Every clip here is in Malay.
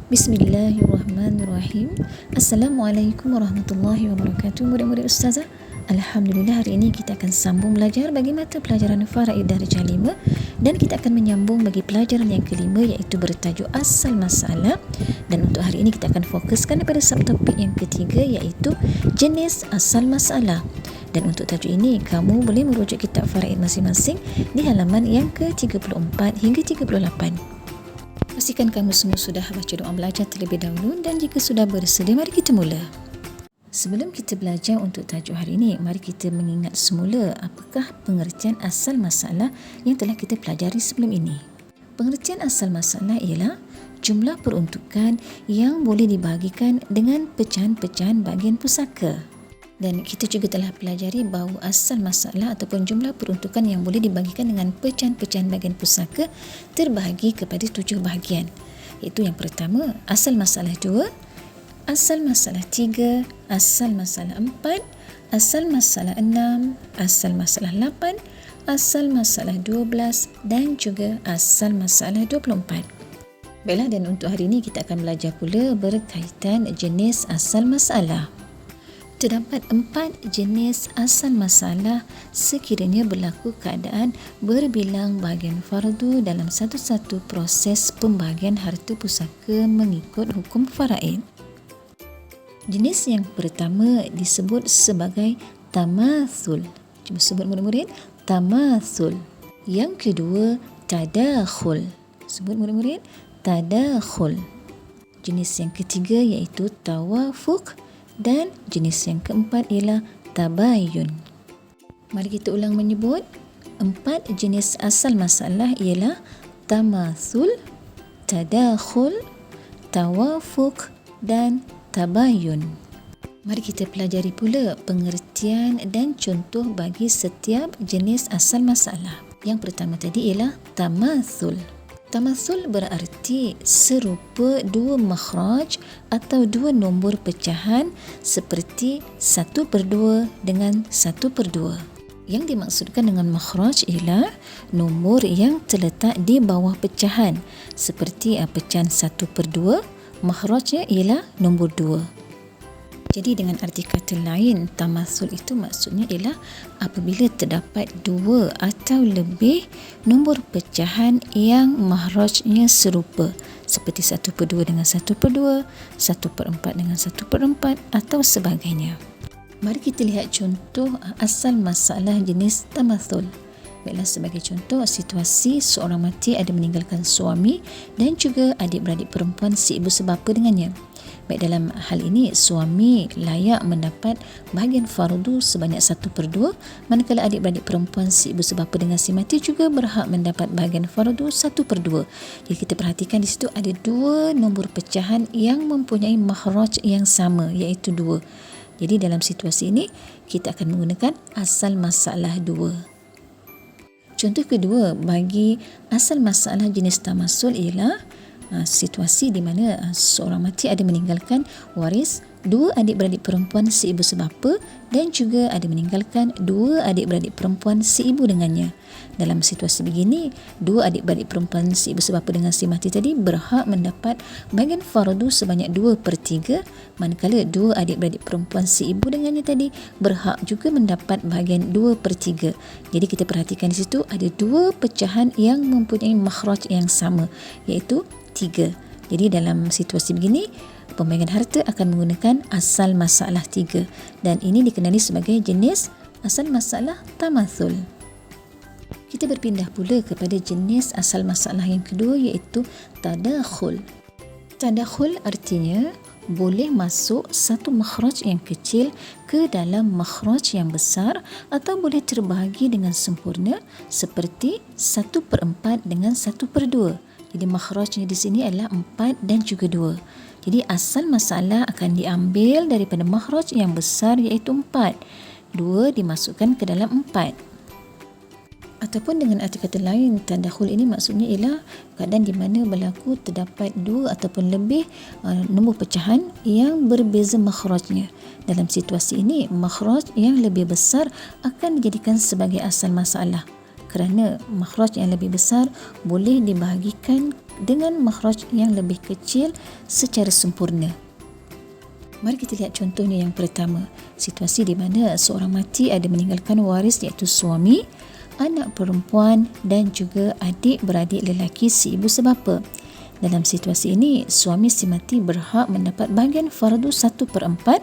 Bismillahirrahmanirrahim. Assalamualaikum warahmatullahi wabarakatuh. Murid-murid Ustazah, Alhamdulillah hari ini kita akan sambung belajar bagi mata pelajaran Faraid Darjah 5 dan kita akan menyambung bagi pelajaran yang kelima iaitu bertajuk asal masalah, dan untuk hari ini kita akan fokuskan pada subtopik yang ketiga iaitu jenis asal masalah. Dan untuk tajuk ini kamu boleh merujuk kitab Faraid masing-masing di halaman yang ke-34 hingga 38. Pastikan kamu semua sudah baca doa belajar terlebih dahulu, dan jika sudah bersedia, mari kita mula. Sebelum kita belajar untuk tajuk hari ini, mari kita mengingat semula apakah pengertian asal masalah yang telah kita pelajari sebelum ini. Pengertian asal masalah ialah jumlah peruntukan yang boleh dibahagikan dengan pecahan-pecahan bahagian pusaka. Dan kita juga telah pelajari bahawa asal masalah ataupun jumlah peruntukan yang boleh dibagikan dengan pecahan-pecahan bahagian pusaka terbahagi kepada 7 bahagian. Iaitu yang pertama, asal masalah 2, asal masalah 3, asal masalah 4, asal masalah 6, asal masalah 8, asal masalah 12 dan juga asal masalah 24. Baiklah, dan untuk hari ini kita akan belajar pula berkaitan jenis asal masalah. Terdapat 4 jenis asal masalah sekiranya berlaku keadaan berbilang bahagian fardu dalam satu-satu proses pembahagian harta pusaka mengikut hukum faraid. Jenis yang pertama disebut sebagai tamathul. Cuba sebut murid-murid, tamathul. Yang kedua, tadakhul. Sebut murid-murid, tadakhul. Jenis yang ketiga iaitu tawafuq. Dan jenis yang keempat ialah tabayun. Mari kita ulang menyebut. 4 jenis asal masalah ialah tamathul, tadakhul, tawafuq dan tabayun. Mari kita pelajari pula pengertian dan contoh bagi setiap jenis asal masalah. Yang pertama tadi ialah tamathul. Tamathul berarti serupa 2 makhraj atau 2 nombor pecahan seperti 1/2 dengan 1/2. Yang dimaksudkan dengan makhraj ialah nombor yang terletak di bawah pecahan. Seperti pecahan 1/2, makhrajnya ialah nombor 2. Jadi dengan arti kata lain, tamathul itu maksudnya ialah apabila terdapat 2 atau lebih nombor pecahan yang makhrajnya serupa, seperti 1/2 dengan 1/2, 1/4 dengan 1/4 atau sebagainya. Mari kita lihat contoh asal masalah jenis tamathul. Baiklah, sebagai contoh, situasi seorang mati ada meninggalkan suami dan juga adik-beradik perempuan si ibu sebapa dengannya. Baik, dalam hal ini suami layak mendapat bahagian fardu sebanyak 1/2, manakala adik-beradik perempuan si ibu sebapa dengan si mati juga berhak mendapat bahagian fardu 1/2. Jadi kita perhatikan di situ ada 2 nombor pecahan yang mempunyai makhraj yang sama, iaitu 2. Jadi dalam situasi ini kita akan menggunakan asal masalah 2. Contoh kedua bagi asal masalah jenis tamasul ialah situasi di mana seorang mati ada meninggalkan waris 2 adik-beradik perempuan si ibu sebapa dan juga ada meninggalkan 2 adik-beradik perempuan si ibu dengannya. Dalam situasi begini, 2 adik-beradik perempuan si ibu sebapa dengan si mati tadi berhak mendapat bahagian fardu sebanyak 2/3, manakala 2 adik-beradik perempuan si ibu dengannya tadi berhak juga mendapat bahagian 2/3. Jadi kita perhatikan di situ ada 2 pecahan yang mempunyai makhraj yang sama, iaitu 3. Jadi dalam situasi begini, pembagian harta akan menggunakan asal masalah 3 dan ini dikenali sebagai jenis asal masalah tamathul. Kita berpindah pula kepada jenis asal masalah yang kedua iaitu tadakhul. Tadakhul artinya boleh masuk satu makhraj yang kecil ke dalam makhraj yang besar atau boleh terbahagi dengan sempurna seperti 1/4 dengan 1/2. Jadi makhrajnya di sini adalah 4 dan juga 2. Jadi asal masalah akan diambil daripada makhraj yang besar iaitu 4. 2 dimasukkan ke dalam 4. Ataupun dengan arti kata lain, tadakhul ini maksudnya ialah keadaan di mana berlaku terdapat 2 ataupun lebih nombor pecahan yang berbeza makhrajnya. Dalam situasi ini, makhraj yang lebih besar akan dijadikan sebagai asal masalah. kerana makhraj yang lebih besar boleh dibahagikan dengan makhraj yang lebih kecil secara sempurna. Mari kita lihat contohnya yang pertama. Situasi di mana seorang mati ada meninggalkan waris iaitu suami, anak perempuan dan juga adik-beradik lelaki si ibu sebapa. Dalam situasi ini, suami si mati berhak mendapat bahagian fardu 1/4,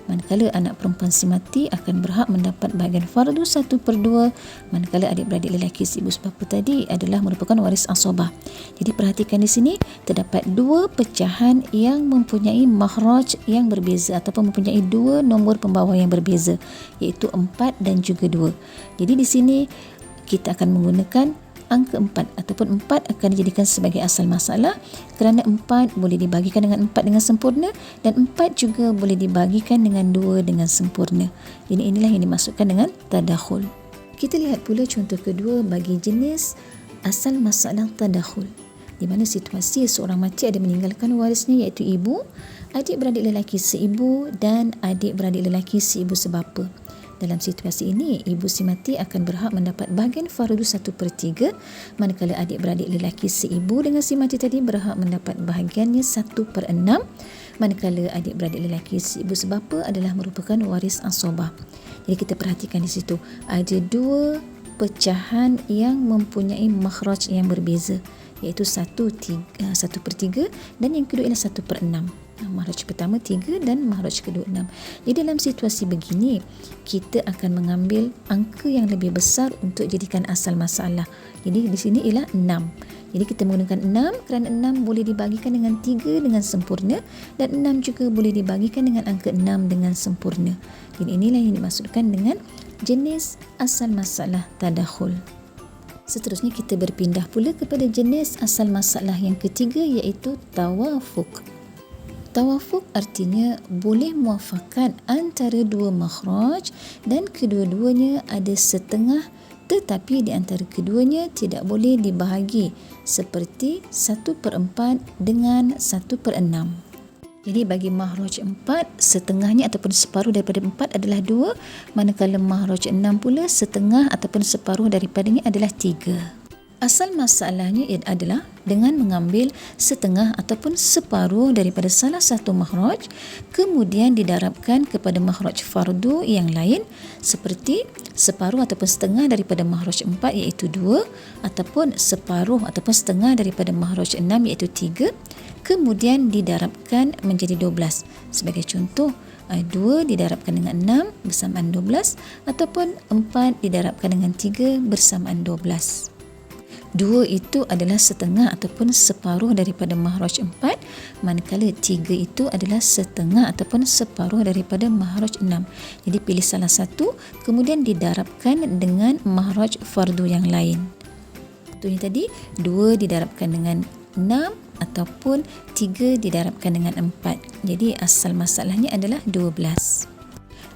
manakala anak perempuan si mati akan berhak mendapat bahagian fardu 1/2, manakala adik-beradik lelaki si ibu sebapa tadi adalah merupakan waris asabah. Jadi perhatikan di sini, terdapat dua pecahan yang mempunyai makhraj yang berbeza ataupun mempunyai dua nombor pembawah yang berbeza, iaitu 4 dan juga 2. Jadi di sini kita akan menggunakan angka 4 ataupun 4 akan dijadikan sebagai asal masalah kerana 4 boleh dibagikan dengan 4 dengan sempurna dan 4 juga boleh dibagikan dengan 2 dengan sempurna. Inilah yang dimaksudkan dengan tadakhul. Kita lihat pula contoh kedua bagi jenis asal masalah tadakhul, di mana situasi seorang mati ada meninggalkan warisnya iaitu ibu, adik-beradik lelaki seibu dan adik-beradik lelaki seibu sebapa. Dalam situasi ini, ibu si mati akan berhak mendapat bahagian fardu 1/3, manakala adik-beradik lelaki seibu dengan si mati tadi berhak mendapat bahagiannya 1/6, manakala adik-beradik lelaki seibu sebapa adalah merupakan waris asabah. Jadi kita perhatikan di situ, ada dua pecahan yang mempunyai makhraj yang berbeza, iaitu 1/3 dan yang kedua ialah 1/6. Makhraj pertama 3 dan makhraj kedua 6. Jadi dalam situasi begini, kita akan mengambil angka yang lebih besar untuk jadikan asal masalah. Jadi di sini ialah 6. Jadi kita menggunakan 6 kerana 6 boleh dibagikan dengan 3 dengan sempurna dan 6 juga boleh dibagikan dengan angka 6 dengan sempurna. Jadi inilah yang dimaksudkan dengan jenis asal masalah tadakhul. Seterusnya kita berpindah pula kepada jenis asal masalah yang ketiga, iaitu tawafuq. Tawafuq artinya boleh muafakat antara dua makhraj dan kedua-duanya ada setengah, tetapi di antara keduanya tidak boleh dibahagi seperti 1/4 dengan 1/6. Jadi bagi makhraj 4, setengahnya ataupun separuh daripada 4 adalah 2, manakala makhraj 6 pula setengah ataupun separuh daripadanya adalah 3. Asal masalahnya adalah dengan mengambil setengah ataupun separuh daripada salah satu makhraj, kemudian didarabkan kepada makhraj fardu yang lain seperti separuh ataupun setengah daripada makhraj 4 iaitu 2, ataupun separuh ataupun setengah daripada makhraj 6 iaitu 3, kemudian didarabkan menjadi 12. Sebagai contoh, 2 didarabkan dengan 6 bersamaan 12, ataupun 4 didarabkan dengan 3 bersamaan 12. 2 itu adalah setengah ataupun separuh daripada makhraj 4, manakala 3 itu adalah setengah ataupun separuh daripada makhraj 6. Jadi pilih salah satu, kemudian didarabkan dengan makhraj fardu yang lain. Contohnya tadi, 2 didarabkan dengan 6 ataupun 3 didarabkan dengan 4. Jadi asal masalahnya adalah 12.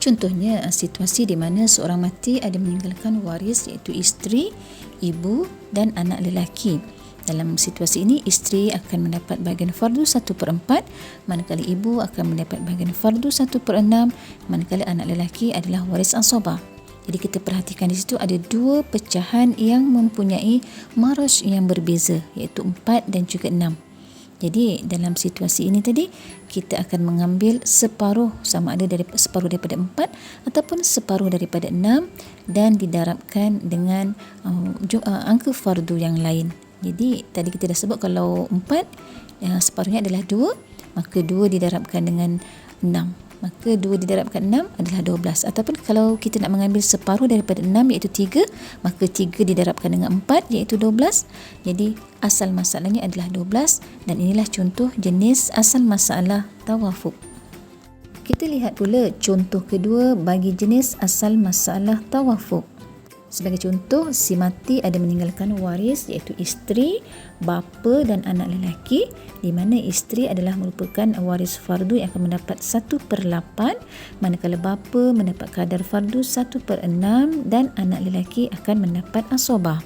Contohnya, situasi di mana seorang mati ada meninggalkan waris iaitu isteri, ibu dan anak lelaki. Dalam situasi ini, isteri akan mendapat bahagian fardu 1/4, manakala ibu akan mendapat bahagian fardu 1/6, manakala anak lelaki adalah waris asabah. Jadi kita perhatikan di situ ada dua pecahan yang mempunyai makhraj yang berbeza, iaitu 4 dan juga 6. Jadi dalam situasi ini tadi, kita akan mengambil separuh, sama ada separuh daripada 4 ataupun separuh daripada 6 dan didarabkan dengan angka fardu yang lain. Jadi tadi kita dah sebut kalau 4 separuhnya adalah 2, maka 2 didarabkan dengan 6. Maka 2 didarabkan 6 adalah 12. Ataupun kalau kita nak mengambil separuh daripada 6 iaitu 3, maka 3 didarabkan dengan 4 iaitu 12. Jadi asal masalahnya adalah 12 dan inilah contoh jenis asal masalah tawafuq. Kita lihat pula contoh kedua bagi jenis asal masalah tawafuq. Sebagai contoh, si mati ada meninggalkan waris iaitu isteri, bapa dan anak lelaki, di mana isteri adalah merupakan waris fardu yang akan mendapat 1/8, manakala bapa mendapat kadar fardu 1/6 dan anak lelaki akan mendapat asabah.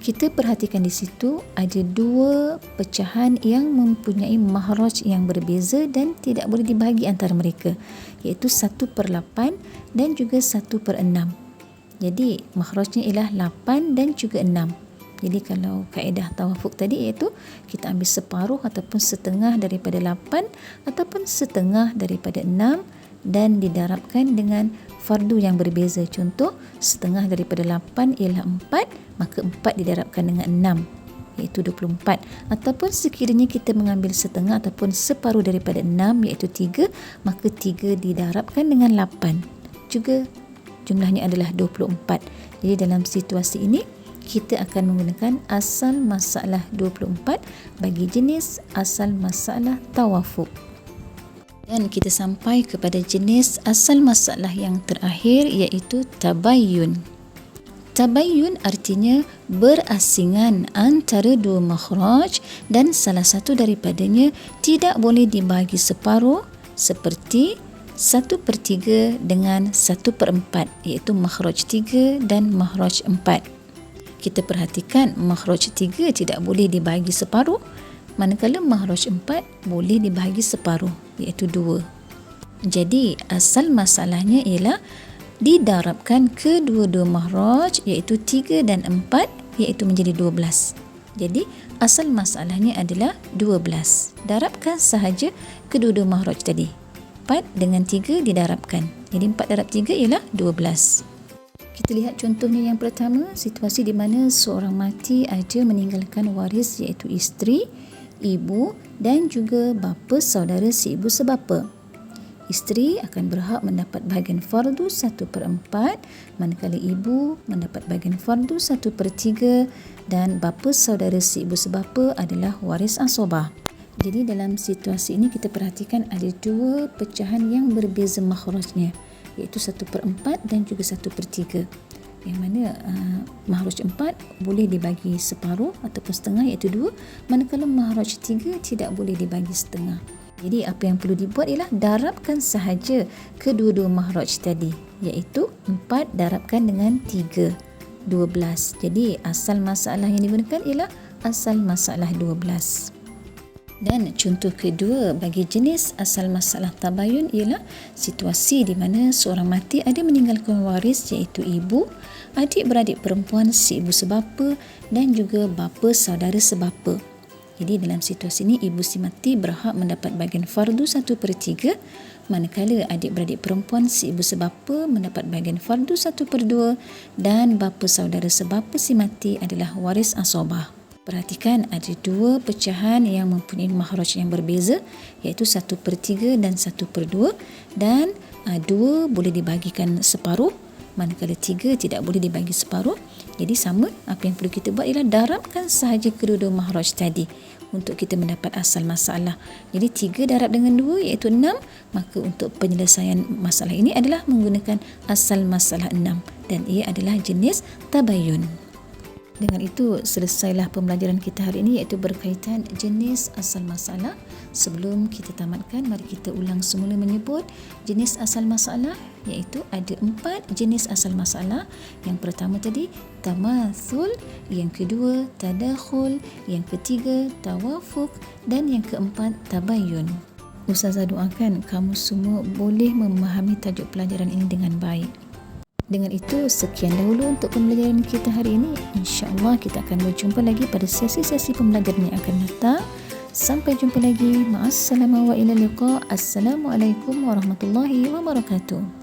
Kita perhatikan di situ ada dua pecahan yang mempunyai makhraj yang berbeza dan tidak boleh dibahagi antara mereka, iaitu 1/8 dan juga 1/6. Jadi makhrajnya ialah 8 dan juga 6. Jadi kalau kaedah tawafuk tadi iaitu kita ambil separuh ataupun setengah daripada 8 ataupun setengah daripada 6 dan didarabkan dengan fardu yang berbeza. Contoh, setengah daripada 8 ialah 4, maka 4 didarabkan dengan 6 iaitu 24. Ataupun sekiranya kita mengambil setengah ataupun separuh daripada 6 iaitu 3, maka 3 didarabkan dengan 8. Juga jumlahnya adalah 24. Jadi dalam situasi ini kita akan menggunakan asal masalah 24 bagi jenis asal masalah tawafuk. Dan kita sampai kepada jenis asal masalah yang terakhir iaitu tabayyun. Tabayyun artinya berasingan antara dua makhraj dan salah satu daripadanya tidak boleh dibagi separuh seperti 1/3 dengan 1/4 iaitu makhraj 3 dan makhraj 4. Kita perhatikan makhraj 3 tidak boleh dibagi separuh, manakala makhraj 4 boleh dibagi separuh iaitu 2. Jadi asal masalahnya ialah didarabkan kedua-dua makhraj iaitu 3 dan 4 iaitu menjadi 12. Jadi asal masalahnya adalah 12. Darabkan sahaja kedua-dua makhraj tadi. 4 dengan 3 didarabkan. Jadi 4 darab 3 ialah 12. Kita lihat contohnya yang pertama, situasi di mana seorang mati ada meninggalkan waris iaitu isteri, ibu dan juga bapa saudara si ibu sebapa. Isteri akan berhak mendapat bahagian fardu 1/4, manakala ibu mendapat bahagian fardu 1/3 dan bapa saudara si ibu sebapa adalah waris asabah. Jadi dalam situasi ini kita perhatikan ada dua pecahan yang berbeza makhrajnya, iaitu 1/4 dan juga 1/3. Yang mana makhraj 4 boleh dibagi separuh ataupun setengah iaitu 2, manakala makhraj 3 tidak boleh dibagi setengah. Jadi apa yang perlu dibuat ialah darabkan sahaja kedua-dua makhraj tadi, iaitu 4 darabkan dengan 3, 12. Jadi asal masalah yang digunakan ialah asal masalah 12. Dan contoh kedua bagi jenis asal masalah tabayun ialah situasi di mana seorang mati ada meninggalkan waris iaitu ibu, adik-beradik perempuan si ibu sebapa dan juga bapa saudara sebapa. Jadi dalam situasi ini ibu si mati berhak mendapat bahagian fardu 1/3, manakala adik-beradik perempuan si ibu sebapa mendapat bahagian fardu 1/2 dan bapa saudara sebapa si mati adalah waris asabah. Perhatikan ada dua pecahan yang mempunyai makhraj yang berbeza iaitu 1/3 dan 1/2 dan 2 boleh dibagikan separuh manakala 3 tidak boleh dibagi separuh. Jadi sama, apa yang perlu kita buat ialah darabkan sahaja kedua-dua makhraj tadi untuk kita mendapat asal masalah. Jadi 3 darab dengan 2 iaitu 6, maka untuk penyelesaian masalah ini adalah menggunakan asal masalah 6 dan ia adalah jenis tabayun. Dengan itu selesailah pembelajaran kita hari ini iaitu berkaitan jenis asal masalah. Sebelum kita tamatkan, mari kita ulang semula menyebut jenis asal masalah iaitu ada 4 jenis asal masalah. Yang pertama tadi tamatsul, yang kedua tadakhul, yang ketiga tawafuk dan yang keempat tabayun. Ustazah doakan kamu semua boleh memahami tajuk pelajaran ini dengan baik. Dengan itu, sekian dahulu untuk pembelajaran kita hari ini. InsyaAllah kita akan berjumpa lagi pada sesi-sesi pembelajaran yang akan datang. Sampai jumpa lagi. Ma'assalamu wa ila liqa. Assalamualaikum warahmatullahi wabarakatuh.